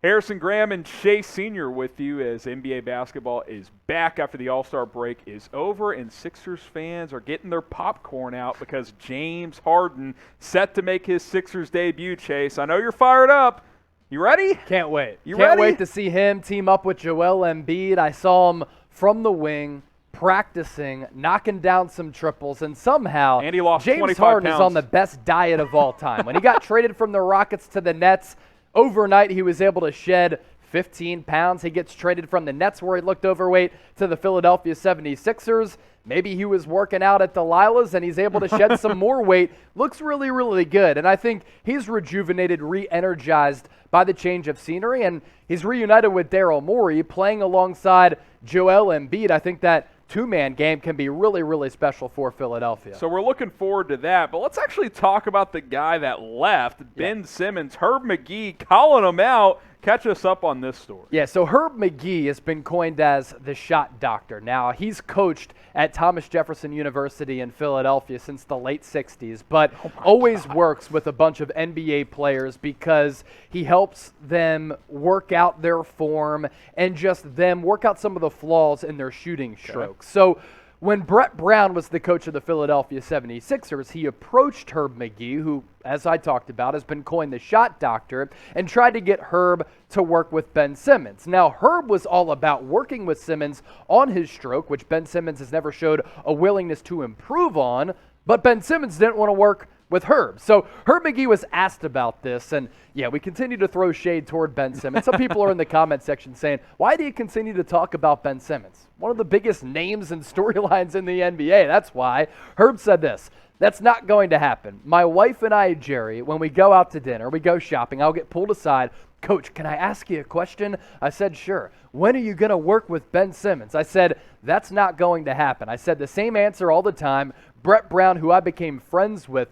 Harrison Graham and Shea Sr. with you as NBA basketball is back after the All-Star break is over, and Sixers fans are getting their popcorn out because James Harden set to make his Sixers debut, Chase. I know you're fired up. You ready? Can't wait. You Can't ready? wait to see him team up with Joel Embiid. I saw him from the wing, practicing, knocking down some triples, and somehow and he lost James 25 Harden pounds. is on the best diet of all time. When he got traded from the Rockets to the Nets, overnight he was able to shed 15 pounds. He gets traded from the Nets, where he looked overweight, to the Philadelphia 76ers. Maybe he was working out at Delilah's and he's able to shed some more weight. Looks really, really good. And I think he's rejuvenated, re-energized by the change of scenery. And he's reunited with Daryl Morey, playing alongside Joel Embiid. I think that two-man game can be really, really special for Philadelphia. So we're looking forward to that. But let's actually talk about the guy that left, Ben Simmons. Herb Magee calling him out. Catch us up on this story. Yeah, so Herb Magee has been coined as the shot doctor. Now, he's coached at Thomas Jefferson University in Philadelphia since the late 60s, but always works with a bunch of NBA players because he helps them work out their form and just them work out some of the flaws in their shooting strokes. So when Brett Brown was the coach of the Philadelphia 76ers, he approached Herb Magee, who, as I talked about, has been coined the shot doctor, and tried to get Herb to work with Ben Simmons. Now, Herb was all about working with Simmons on his stroke, which Ben Simmons has never showed a willingness to improve on, but Ben Simmons didn't want to work with Herb. So Herb Magee was asked about this, and yeah, we continue to throw shade toward Ben Simmons. Some people are in the comment section saying, why do you continue to talk about Ben Simmons? One of the biggest names and storylines in the NBA, that's why. Herb said this: that's not going to happen. My wife and I, Jerry, when we go out to dinner, we go shopping, I'll get pulled aside. Coach, can I ask you a question? I said, sure. When are you going to work with Ben Simmons? I said, that's not going to happen. I said the same answer all the time. Brett Brown, who I became friends with,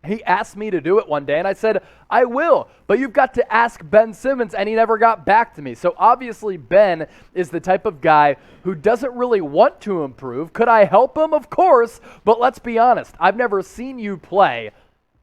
he asked me to do it one day, and I said, I will, but you've got to ask Ben Simmons, and he never got back to me. So obviously Ben is the type of guy who doesn't really want to improve. Could I help him? Of course, but let's be honest. I've never seen you play,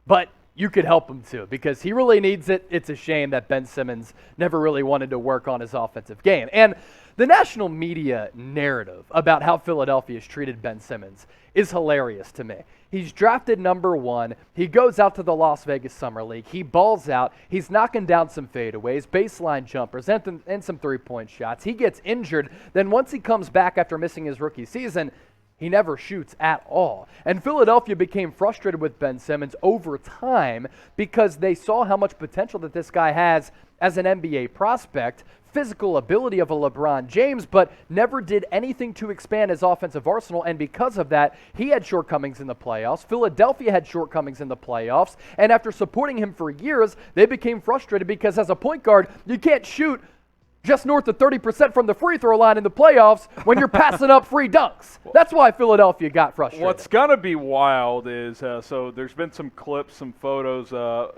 but you could help him too, because he really needs it. It's a shame that Ben Simmons never really wanted to work on his offensive game. And the national media narrative about how Philadelphia has treated Ben Simmons is hilarious to me. He's drafted number 1. He goes out to the Las Vegas Summer League. He balls out. He's knocking down some fadeaways, baseline jumpers, and some three-point shots. He gets injured. Then once he comes back after missing his rookie season, he never shoots at all. And Philadelphia became frustrated with Ben Simmons over time because they saw how much potential that this guy has as an NBA prospect, physical ability of a LeBron James, but never did anything to expand his offensive arsenal. And because of that, he had shortcomings in the playoffs. Philadelphia had shortcomings in the playoffs. And after supporting him for years, they became frustrated because as a point guard, you can't shoot just north of 30% from the free throw line in the playoffs when you're passing up free dunks. That's why Philadelphia got frustrated. What's going to be wild is, so there's been some clips, some photos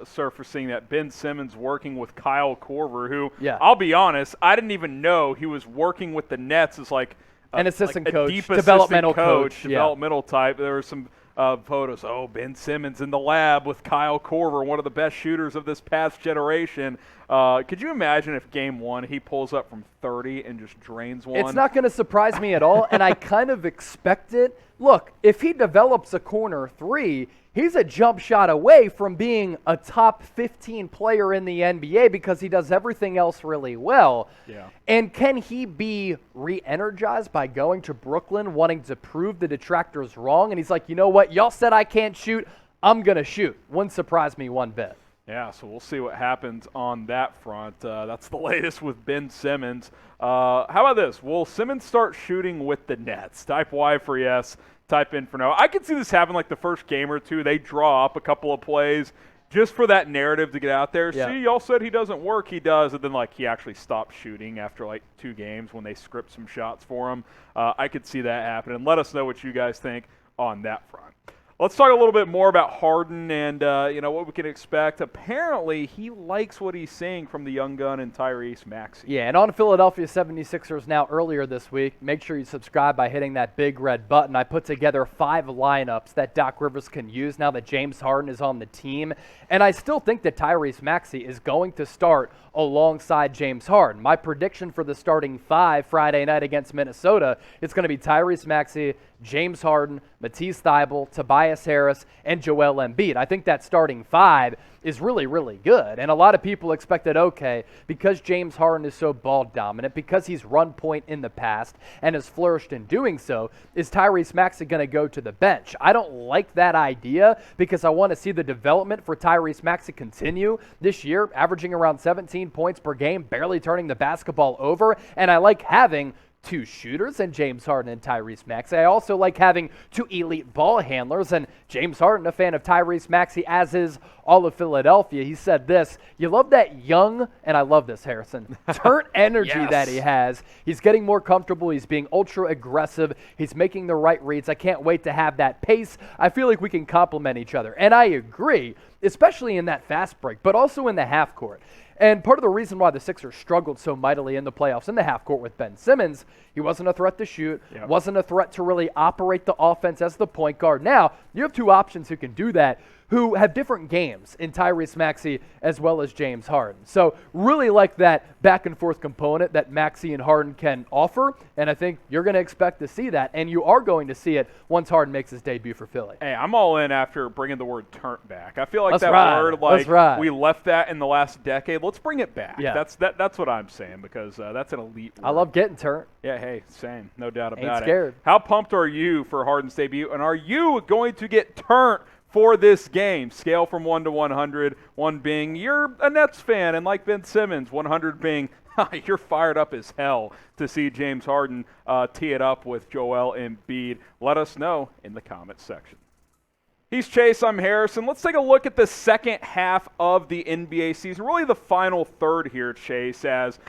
surfacing that Ben Simmons working with Kyle Korver, who, I'll be honest, I didn't even know he was working with the Nets as like an assistant like coach, deep developmental coach. Developmental type. There were some photos. Oh, Ben Simmons in the lab with Kyle Korver, one of the best shooters of this past generation. Could you imagine if game 1 he pulls up from 30 and just drains one? It's not going to surprise me at all, and I kind of expect it. Look, if he develops a corner 3, he's a jump shot away from being a top 15 player in the NBA because he does everything else really well. Yeah. And can he be re-energized by going to Brooklyn, wanting to prove the detractors wrong? And he's like, you know what? Y'all said I can't shoot. I'm going to shoot. Wouldn't surprise me one bit. Yeah, so we'll see what happens on that front. That's the latest with Ben Simmons. How about this? Will Simmons start shooting with the Nets? Type Y for yes, type in for no. I could see this happen like the first game or two. They draw up a couple of plays just for that narrative to get out there. Yeah. See, y'all said he doesn't work. He does. And then, like, he actually stopped shooting after, like, 2 games when they script some shots for him. I could see that happen. And let us know what you guys think on that front. Let's talk a little bit more about Harden and what we can expect. Apparently, he likes what he's seeing from the young gun and Tyrese Maxey. Yeah, and on Philadelphia 76ers now earlier this week, make sure you subscribe by hitting that big red button. I put together 5 lineups that Doc Rivers can use now that James Harden is on the team. And I still think that Tyrese Maxey is going to start alongside James Harden. My prediction for the starting 5 Friday night against Minnesota is going to be Tyrese Maxey, James Harden, Matisse Thybulle, Tobias Harris, and Joel Embiid. I think that starting 5 is really, really good. And a lot of people expected, okay, because James Harden is so ball dominant, because he's run point in the past and has flourished in doing so, is Tyrese Maxey going to go to the bench? I don't like that idea because I want to see the development for Tyrese Maxey continue this year, averaging around 17 points per game, barely turning the basketball over. And I like having 2 shooters and James Harden and Tyrese Maxey. I also like having 2 elite ball handlers, and James Harden, a fan of Tyrese Maxey, as is all of Philadelphia. He said this: you love that young, and I love this, Harrison, turnt energy Yes. that he has. He's getting more comfortable. He's being ultra aggressive. He's making the right reads. I can't wait to have that pace. I feel like we can complement each other. And I agree, especially in that fast break, but also in the half court. And part of the reason why the Sixers struggled so mightily in the playoffs in the half court with Ben Simmons, he wasn't a threat to shoot, wasn't a threat to really operate the offense as the point guard. Now, you have 2 options who can do that, who have different games in Tyrese Maxey as well as James Harden. So really like that back and forth component that Maxey and Harden can offer, and I think you're going to expect to see that, and you are going to see it once Harden makes his debut for Philly. Hey, I'm all in after bringing the word turnt back. I feel like Let's that ride. word, Let's ride. we left that in the last decade. Let's bring it back. Yeah. That's what I'm saying because that's an elite word. I love getting turned. Yeah, hey, same. No doubt Ain't about scared. it. How pumped are you for Harden's debut, and are you going to get turnt for this game? Scale from 1 to 100, 1 being you're a Nets fan and like Ben Simmons, 100 being you're fired up as hell to see James Harden tee it up with Joel Embiid. Let us know in the comments section. He's Chase, I'm Harrison. Let's take a look at the second half of the NBA season, really the final third here, Chase, as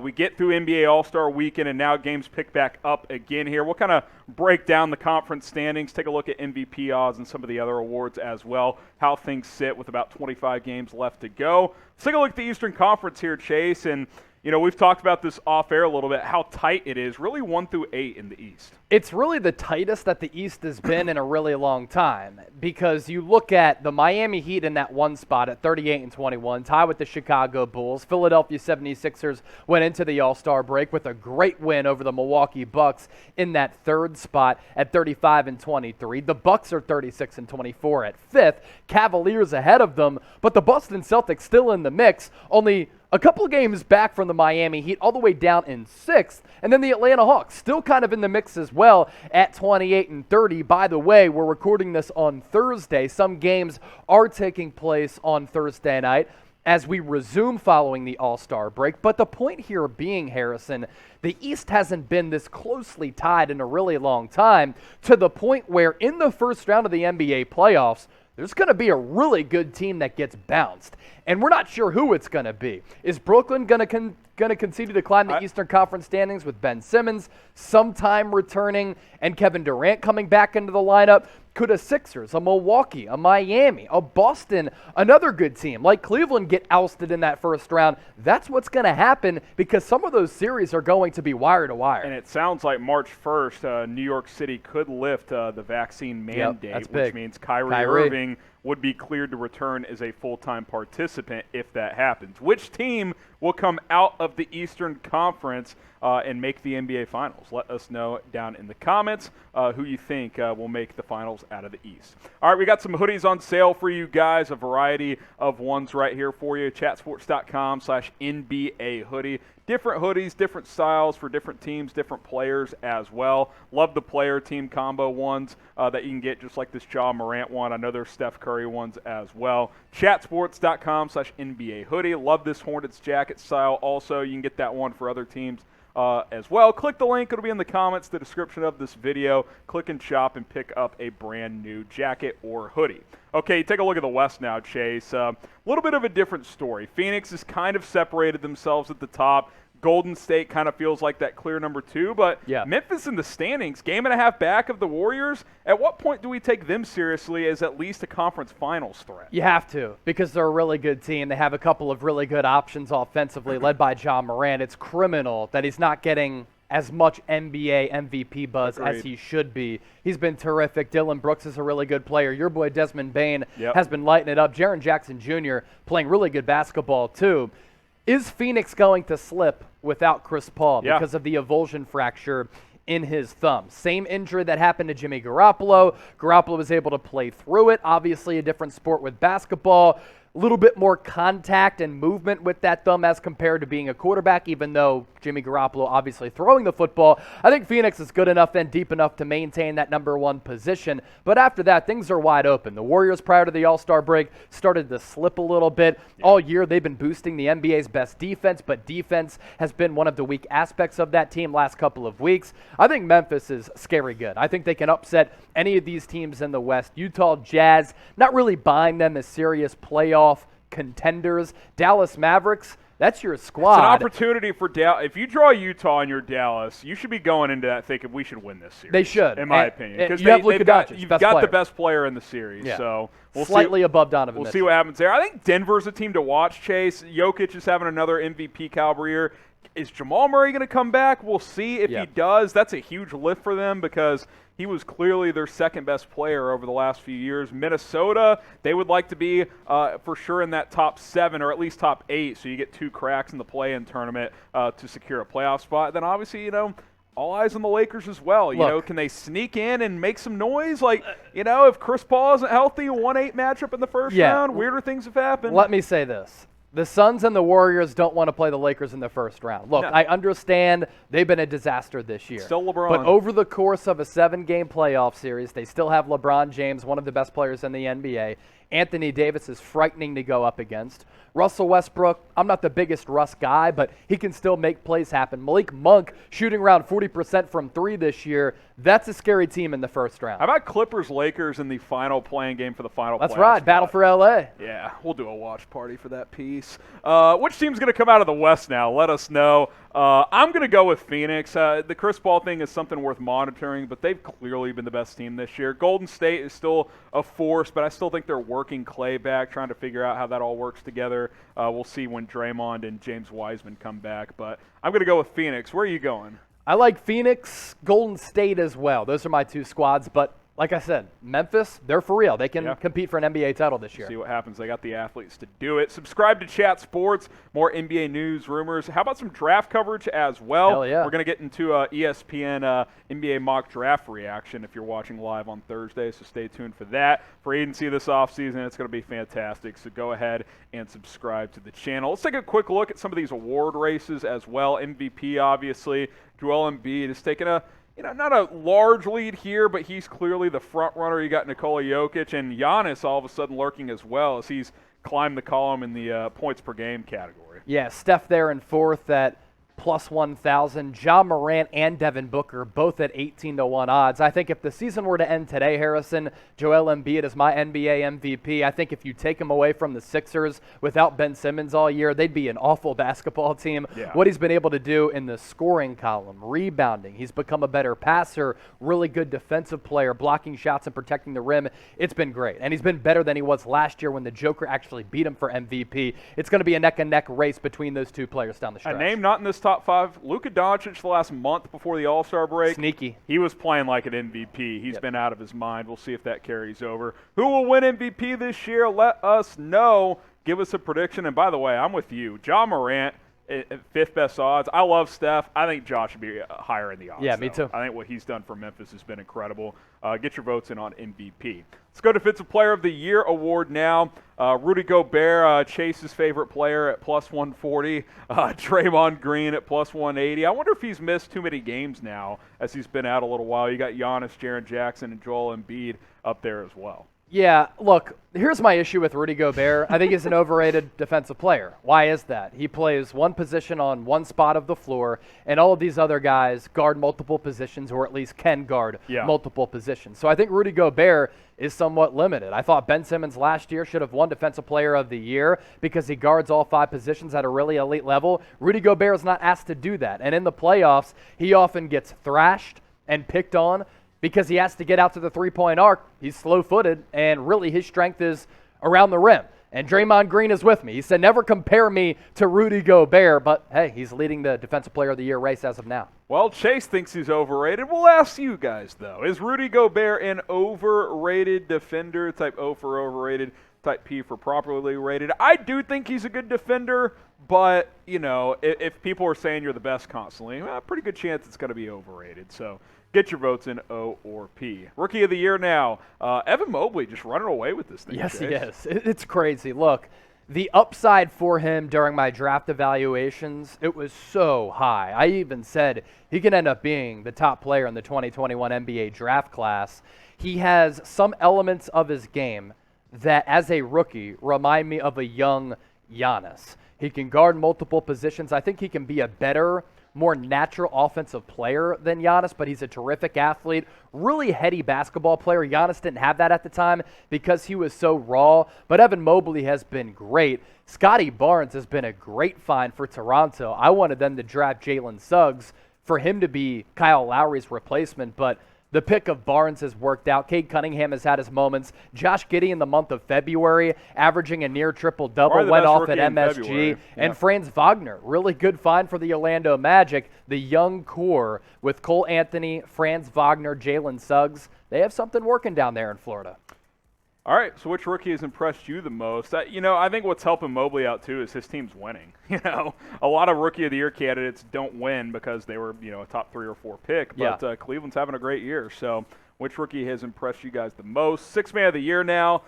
we get through NBA All-Star Weekend and now games pick back up again here. We'll kind of break down the conference standings, take a look at MVP odds and some of the other awards as well, how things sit with about 25 games left to go. Let's take a look at the Eastern Conference here, Chase, and we've talked about this off-air a little bit, how tight it is, really 1 through 8 in the East. It's really the tightest that the East has been in a really long time because you look at the Miami Heat in that 1 spot at 38-21, tied with the Chicago Bulls. Philadelphia 76ers went into the All-Star break with a great win over the Milwaukee Bucks in that 3rd spot at 35-23. The Bucks are 36-24 at 5th. Cavaliers ahead of them, but the Boston Celtics still in the mix, only a couple of games back from the Miami Heat, all the way down in 6th. And then the Atlanta Hawks, still kind of in the mix as well at 28-30. By the way, we're recording this on Thursday. Some games are taking place on Thursday night as we resume following the All-Star break. But the point here being, Harrison, the East hasn't been this closely tied in a really long time, to the point where in the first round of the NBA playoffs, there's going to be a really good team that gets bounced. And we're not sure who it's going to be. Is Brooklyn going to continue to climb the Eastern Conference standings with Ben Simmons sometime returning and Kevin Durant coming back into the lineup? Could a Sixers, a Milwaukee, a Miami, a Boston, another good team like Cleveland get ousted in that first round? That's what's going to happen because some of those series are going to be wire to wire. And it sounds like March 1st, New York City could lift the vaccine mandate, which means Kyrie Irving would be cleared to return as a full-time participant if that happens. Which team will come out of the Eastern Conference and make the NBA Finals? Let us know down in the comments who you think will make the Finals out of the East. All right, we got some hoodies on sale for you guys, a variety of ones right here for you. Chatsports.com/NBA hoodie. Different hoodies, different styles for different teams, different players as well. Love the player team combo ones that you can get, just like this Ja Morant one. I know there's Steph Curry ones as well. Chatsports.com/NBA hoodie. Love this Hornets jacket style. Also, you can get that one for other teams as well. Click the link. It'll be in the comments, the description of this video. Click and shop and pick up a brand new jacket or hoodie. Okay, take a look at the West now, Chase. A little bit of a different story. Phoenix has kind of separated themselves at the top. Golden State kind of feels like that clear number 2, but Memphis in the standings, game and a half back of the Warriors. At what point do we take them seriously as at least a conference finals threat? You have to, because they're a really good team. They have a couple of really good options offensively, led by Ja Morant. It's criminal that he's not getting as much NBA MVP buzz as he should be. He's been terrific. Dylan Brooks is a really good player. Your boy Desmond Bane has been lighting it up. Jaren Jackson Jr. playing really good basketball too. Is Phoenix going to slip without Chris Paul because of the avulsion fracture in his thumb? Same injury that happened to Jimmy Garoppolo. Garoppolo was able to play through it. Obviously a different sport with basketball. A little bit more contact and movement with that thumb as compared to being a quarterback, even though Jimmy Garoppolo obviously throwing the football. I think Phoenix is good enough and deep enough to maintain that number 1 position. But after that, things are wide open. The Warriors, prior to the All-Star break, started to slip a little bit. All year, they've been boosting the NBA's best defense, but defense has been one of the weak aspects of that team last couple of weeks. I think Memphis is scary good. I think they can upset any of these teams in the West. Utah Jazz, not really buying them as serious playoff contenders. Dallas Mavericks, that's your squad. It's an opportunity for Dallas. If you draw Utah and you're Dallas, you should be going into that thinking we should win this series. They should, in my opinion, because you've got the best player in the series. So we'll slightly above Donovan. We'll see what happens there. I think Denver's a team to watch. Chase Jokic is having another MVP caliber year. Is Jamal Murray going to come back? We'll see if he does. That's a huge lift for them because he was clearly their second-best player over the last few years. Minnesota, they would like to be for sure in that top 7 or at least top 8, so you get 2 cracks in the play-in tournament to secure a playoff spot. Then obviously, all eyes on the Lakers as well. Can they sneak in and make some noise? Like, if Chris Paul isn't healthy, a 1-8 matchup in the first round, weirder things have happened. Let me say this. The Suns and the Warriors don't want to play the Lakers in the first round. Look, I understand they've been a disaster this year. Still LeBron. But over the course of a 7-game playoff series, they still have LeBron James, one of the best players in the NBA. Anthony Davis is frightening to go up against. Russell Westbrook, I'm not the biggest Russ guy, but he can still make plays happen. Malik Monk shooting around 40% from 3 this year. That's a scary team in the first round. How about Clippers-Lakers in the final playing game for the final That's right, spot? battle for L.A. Yeah, we'll do a watch party for that piece. Which team's going to come out of the West now? Let us know. I'm going to go with Phoenix. The Chris Paul thing is something worth monitoring, but they've clearly been the best team this year. Golden State is still a force, but I still think they're working Clay back, trying to figure out how that all works together. We'll see when Draymond and James Wiseman come back, but I'm going to go with Phoenix. Where are you going? I like Phoenix, Golden State as well. Those are my 2 squads, but like I said, Memphis, they're for real. They can compete for an NBA title this year. See what happens. They got the athletes to do it. Subscribe to Chat Sports. More NBA news, rumors. How about some draft coverage as well? Hell yeah. We're going to get into ESPN NBA mock draft reaction if you're watching live on Thursday, so stay tuned for that. For agency this offseason, it's going to be fantastic, so go ahead and subscribe to the channel. Let's take a quick look at some of these award races as well. MVP, obviously. Joel Embiid is taking a not a large lead here, but he's clearly the front runner. You got Nikola Jokic and Giannis all of a sudden lurking as well as he's climbed the column in the points per game category. Yeah, Steph there in 4th at plus 1,000. Ja Morant and Devin Booker both at 18-1 odds. I think if the season were to end today, Harrison, Joel Embiid is my NBA MVP. I think if you take him away from the Sixers without Ben Simmons all year, they'd be an awful basketball team. Yeah. What he's been able to do in the scoring column, rebounding, he's become a better passer, really good defensive player, blocking shots and protecting the rim. It's been great. And he's been better than he was last year when the Joker actually beat him for MVP. It's going to be a neck-and-neck race between those 2 players down the stretch. A name not in this top 5, Luka Doncic the last month before the All-Star break. Sneaky. He was playing like an MVP. He's been out of his mind. We'll see if that carries over. Who will win MVP this year? Let us know. Give us a prediction. And by the way, I'm with you. Ja Morant at 5th best odds. I love Steph. I think Ja should be higher in the odds. Yeah, me too. I think what he's done for Memphis has been incredible. Get your votes in on MVP. Let's go to Defensive Player of the Year award now. Rudy Gobert, Chase's favorite player at plus 140. Draymond Green at plus 180. I wonder if he's missed too many games now as he's been out a little while. You got Giannis, Jaren Jackson, and Joel Embiid up there as well. Yeah, look, here's my issue with Rudy Gobert. I think he's an overrated defensive player. Why is that? He plays one position on one spot of the floor, and all of these other guys guard multiple positions, or at least can guard multiple positions. So I think Rudy Gobert is somewhat limited. I thought Ben Simmons last year should have won Defensive Player of the Year because he guards all 5 positions at a really elite level. Rudy Gobert is not asked to do that. And in the playoffs, he often gets thrashed and picked on because he has to get out to the three-point arc. He's slow-footed, and really his strength is around the rim. And Draymond Green is with me. He said, never compare me to Rudy Gobert, but hey, he's leading the Defensive Player of the Year race as of now. Well, Chase thinks he's overrated. We'll ask you guys, though. Is Rudy Gobert an overrated defender, type O for overrated, type P for properly rated? I do think he's a good defender, but, you know, if people are saying you're the best constantly, well, pretty good chance it's going to be overrated. So get your votes in O or P. Rookie of the Year now. Evan Mobley just running away with this thing. Yes, Chase. he is. It's crazy. Look, the upside for him during my draft evaluations, it was so high. I even said he could end up being the top player in the 2021 NBA draft class. He has some elements of his game that, as a rookie, remind me of a young Giannis. He can guard multiple positions. I think he can be a better, more natural offensive player than Giannis, but he's a terrific athlete, really heady basketball player. Giannis didn't have that at the time because he was so raw, but Evan Mobley has been great. Scotty Barnes has been a great find for Toronto. I wanted them to draft Jalen Suggs for him to be Kyle Lowry's replacement, but the pick of Barnes has worked out. Cade Cunningham has had his moments. Josh Giddey in the month of February, averaging a near triple-double, went off at MSG. And Franz Wagner, really good find for the Orlando Magic. The young core with Cole Anthony, Franz Wagner, Jalen Suggs. They have something working down there in Florida. All right, so which rookie has impressed you the most? I think what's helping Mobley out, too, is his team's winning. A lot of Rookie of the Year candidates don't win because they were, a top 3 or 4 pick, but Cleveland's having a great year. So which rookie has impressed you guys the most? Sixth Man of the Year now.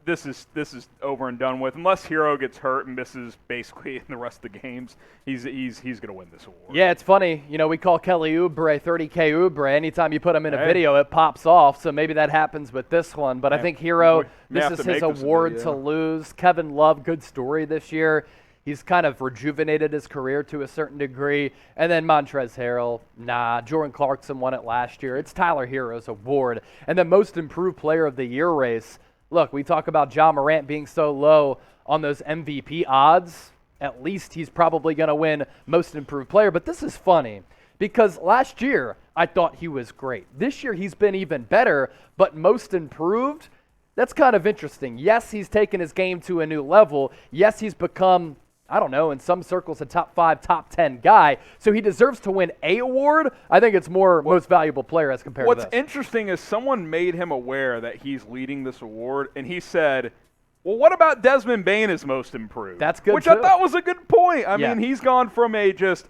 This is over and done with. Unless Hero gets hurt and misses basically in the rest of the games, he's going to win this award. Yeah, it's funny. We call Kelly Oubre 30K Oubre. Anytime you put him in a video, it pops off. So maybe that happens with this one. But I think Hero, this is his award to lose. Kevin Love, good story this year. He's kind of rejuvenated his career to a certain degree. And then Montrezl Harrell, nah. Jordan Clarkson won it last year. It's Tyler Hero's award. And the Most Improved Player of the Year race. Look, we talk about Ja Morant being so low on those MVP odds. At least he's probably going to win Most Improved Player. But this is funny because last year I thought he was great. This year he's been even better, but Most Improved, that's kind of interesting. Yes, he's taken his game to a new level. Yes, he's become, I don't know, in some circles, a top 5, top 10 guy. So he deserves to win a award. I think it's more most valuable player as compared to this. What's interesting is someone made him aware that he's leading this award, and he said, well, what about Desmond Bane as most improved? That's good, Which I thought was a good point. I mean, he's gone from a just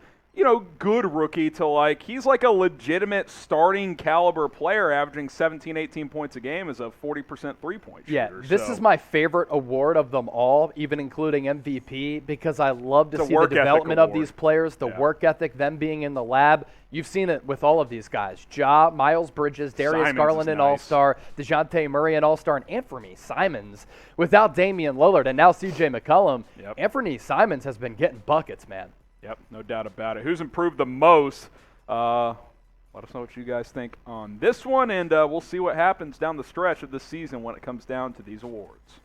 good rookie to he's like a legitimate starting caliber player averaging 17, 18 points a game as a 40% three-point shooter. Yeah, this is my favorite award of them all, even including MVP, because I love to see the development of these players, the work ethic, them being in the lab. You've seen it with all of these guys. Ja, Miles Bridges, Darius Garland, an All-Star, DeJounte Murray, an All-Star, and Anthony Simons. Without Damian Lillard and now C.J. McCollum, Anthony Simons has been getting buckets, man. Yep, no doubt about it. Who's improved the most? Let us know what you guys think on this one, and we'll see what happens down the stretch of the season when it comes down to these awards.